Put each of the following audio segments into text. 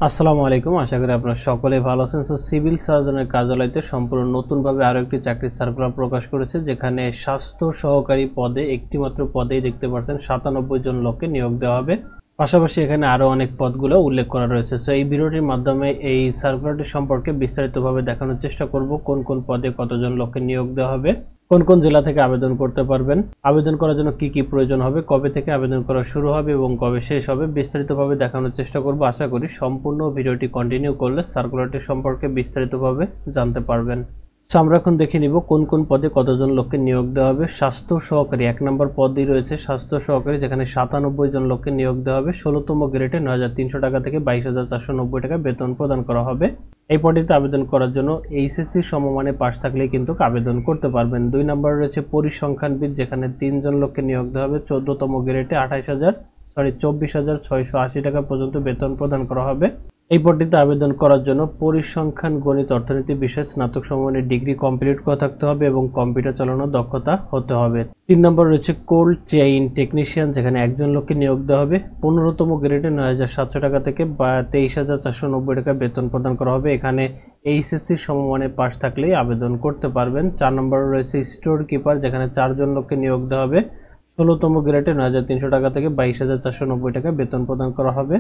আসসালামু আলাইকুম, আশা করি আপনারা সকলেই ভালো আছেন। সো সিভিল সার্জনের কার্যালয়তে সম্পূর্ণ নতুনভাবে আরও একটি চাকরির সার্কুলার প্রকাশ করেছে, যেখানে স্বাস্থ্য সহকারী পদে একটি মাত্র পদেই দেখতে পাচ্ছেন 97 জন লোককে নিয়োগ দেওয়া হবে। পাশাপাশি এখানে আরও অনেক পদগুলো উল্লেখ করা রয়েছে। সো এই ভিডিওটির মাধ্যমে এই সার্কুলারটি সম্পর্কে বিস্তারিতভাবে দেখানোর চেষ্টা করব, কোন কোন পদে কতজন লোককে নিয়োগ দেওয়া হবে, কোন কোন জেলা থেকে আবেদন করতে পারবেন, আবেদন করার জন্য কি কি প্রয়োজন হবে, কবে থেকে আবেদন করা শুরু হবে এবং কবে শেষ হবে, বিস্তারিতভাবে দেখানোর চেষ্টা করব। আশা করি সম্পূর্ণ ভিডিওটি কন্টিনিউ করলে সার্কুলারটি সম্পর্কে বিস্তারিতভাবে জানতে পারবেন। আমরা এখন দেখে নিব কোন কোন পদে কতজন লোককে নিয়োগ দেওয়া হবে। স্বাস্থ্য সহকারী 1 নম্বর পদই রয়েছে স্বাস্থ্য সহকারী, যেখানে 97 জন লোককে নিয়োগ দেওয়া হবে। 16তম গ্রেডে 9300 টাকা থেকে 22490 টাকা বেতন প্রদান করা হবে। এই পদটিতে আবেদন করার জন্য এইচএসসি সমমানে পাশ থাকলেই কিন্তু আবেদন করতে পারবেন। 2 নম্বরে রয়েছে পরিসংখ্যানবিদ, যেখানে 3 জন লোককে নিয়োগ দেওয়া হবে। 14তম গ্রেডে 24,680 টাকা পর্যন্ত বেতন প্রদান করা হবে। এই পদটিতে আবেদন করার জন্য পরিসংখ্যান, গণিত, অর্থনীতি বিষয়ে স্নাতক সমমানের ডিগ্রি কমপ্লিট করা থাকতে হবে এবং কম্পিউটার চালানোর দক্ষতা হতে হবে। 3 নম্বর রয়েছে কোল্ড চেইন টেকনিশিয়ান, যেখানে 1 জন লোককে নিয়োগ দেওয়া হবে। 15তম গ্রেডে 9700 টাকা থেকে 23,490 টাকা বেতন প্রদান করা হবে। এখানে এইচএসসি সমমানে পাশ থাকলেই আবেদন করতে পারবেন। 4 নম্বরে রয়েছে স্টোর কিপার, যেখানে 4 জন লোককে নিয়োগ দেওয়া হবে। 16তম গ্রেডে 9300 টাকা থেকে 22,490 টাকা বেতন প্রদান করা হবে।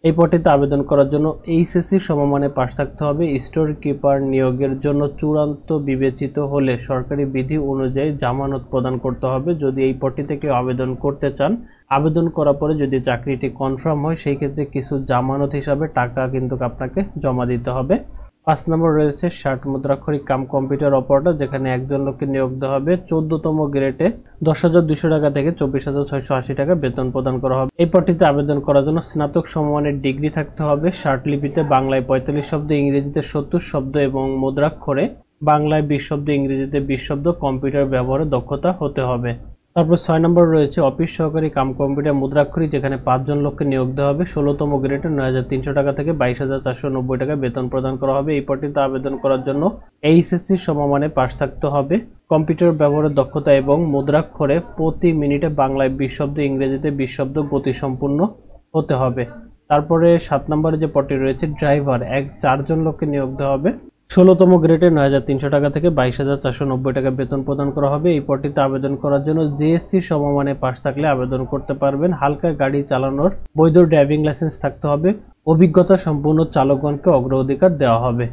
এই পদটিতে আবেদন করার জন্য এইচএসসি সমমানে পাশ থাকতে হবে। স্টোর কিপার নিয়োগের জন্য চূড়ান্ত বিবেচিত হলে সরকারি বিধি অনুযায়ী জামানত প্রদান করতে হবে। যদি এই পদটি থেকে আবেদন করতে চান, আবেদন করার পরে যদি চাকরিটি কনফার্ম হয়, সেই ক্ষেত্রে কিছু জামানত হিসাবে টাকা কিন্তু আপনাকে জমা দিতে হবে। 5 নম্বর রয়েছে 60 মুদ্রাক্ষরিক কাম কম্পিউটার অপারেটর, যেখানে 1 জন লোককে নিয়োগ দেওয়া হবে। 14তম গ্রেডে 10,200 টাকা থেকে 24,680 টাকা বেতন প্রদান করা হবে। এই পদটিতে আবেদন করার জন্য স্নাতক সমমানের ডিগ্রি থাকতে হবে। লিপিতে বাংলায় 45 শব্দ, ইংরেজিতে 70 শব্দ এবং মুদ্রাক্ষরে বাংলায় 20 শব্দ, ইংরেজিতে 20 শব্দ কম্পিউটার ব্যবহারে দক্ষতা হতে হবে। তারপর 6 নম্বর রয়েছে অফিস সহকারী কাম কম্পিউটার মুদ্রাক্ষরী, যেখানে 5 জন লোককে নিয়োগ দেওয়া হবে। 16তম গ্রেডে 9300 টাকা থেকে 22,490 টাকা বেতন প্রদান করা হবে। এই পদটিতে আবেদন করার জন্য এইচএসসি সমমানে পাশ থাকতে হবে। কম্পিউটার ব্যবহারের দক্ষতা এবং মুদ্রাক্ষরে প্রতি মিনিটে বাংলায় 20 শব্দ, ইংরেজিতে 20 শব্দ গতিসম্পন্ন হতে হবে। তারপরে 7 নম্বরে যে পদটি রয়েছে ড্রাইভার, 4 জন লোককে নিয়োগ দেওয়া হবে। 16তম গ্রেডে 9300 টাকা থেকে 22,490 টাকা বেতন প্রদান করা হবে। এই পদটিতে আবেদন করার জন্য জিএসসি সমমানে পাশ থাকলে আবেদন করতে পারবেন। হালকা গাড়ি চালানোর বৈধ ড্রাইভিং লাইসেন্স থাকতে হবে। অভিজ্ঞতা সম্পূর্ণ চালকগণকে অগ্রাধিকার দেওয়া হবে।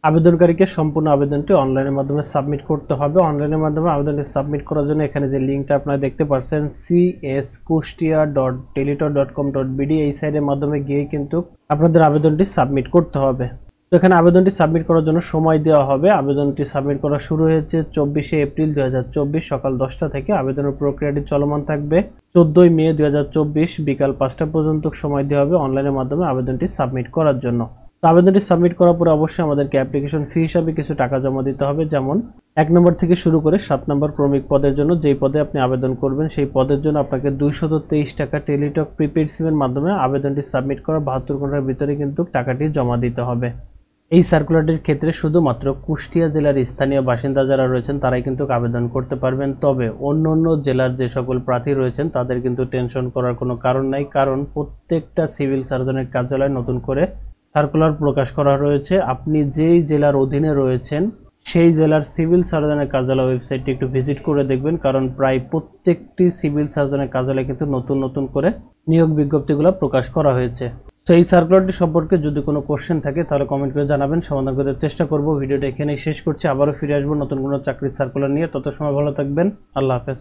আবেদনকারীকে সম্পূর্ণ আবেদনটি অনলাইনের মাধ্যমে সাবমিট করতে হবে। অনলাইনের মাধ্যমে আবেদনটি সাবমিট করার জন্য এখানে যে লিঙ্কটা আপনারা দেখতে পাচ্ছেন cskustia.teletor.com.bd, এই সাইটের মাধ্যমে গিয়ে কিন্তু আপনাদের আবেদনটি সাবমিট করতে হবে। তো এখানে আবেদনটি সাবমিট করার জন্য সময় দেওয়া হবে। আবেদনটি সাবমিট করা শুরু হয়েছে 24শে এপ্রিল 2024 সকাল 10টা থেকে। আবেদনের প্রক্রিয়াটি চলমান থাকবে 14ই মে 2024 বিকাল 5টা পর্যন্ত সময় দেওয়া হবে অনলাইনের মাধ্যমে আবেদনটি সাবমিট করার জন্য। তো আবেদনটি সাবমিট করার পরে অবশ্যই আমাদেরকে অ্যাপ্লিকেশন ফি হিসাবে কিছু টাকা জমা দিতে হবে, যেমন 1 নম্বর থেকে শুরু করে 7 নম্বর ক্রমিক পদের জন্য যেই পদে আপনি আবেদন করবেন, সেই পদের জন্য আপনাকে 223 টাকা টেলিটক প্রিপেড সিমের মাধ্যমে আবেদনটি সাবমিট করার 72 ঘন্টার ভিতরে কিন্তু টাকাটি জমা দিতে হবে। এই সার্কুলারটির ক্ষেত্রে শুধুমাত্র কুষ্টিয়া জেলার স্থানীয় বাসিন্দা যারা রয়েছেন তারাই কিন্তু আবেদন করতে পারবেন। তবে অন্য অন্য জেলার যে সকল প্রার্থী রয়েছেন তাদের কিন্তু টেনশন করার কোনো কারণ নাই, কারণ প্রত্যেকটা সিভিল সার্জনের কার্যালয়ে নতুন করে সার্কুলার প্রকাশ করা রয়েছে। আপনি যেই জেলার অধীনে রয়েছেন সেই জেলার সিভিল সার্জনের কার্যালয় ওয়েবসাইটটি একটু ভিজিট করে দেখবেন, কারণ প্রায় প্রত্যেকটি সিভিল সার্জনের কার্যালয়ে কিন্তু নতুন নতুন করে নিয়োগ বিজ্ঞপ্তিগুলো প্রকাশ করা হয়েছে। তো এই সার্কুলারটি সম্পর্কে যদি কোনো কোশ্চেন থাকে তাহলে কমেন্ট করে জানাবেন, সমাধান করতে চেষ্টা করব। ভিডিওটা এখানেই শেষ করছি, আবারও ফিরে আসবো নতুন কোনো চাকরির সার্কুলার নিয়ে। তত সময় ভালো থাকবেন, আল্লাহ হাফেজ।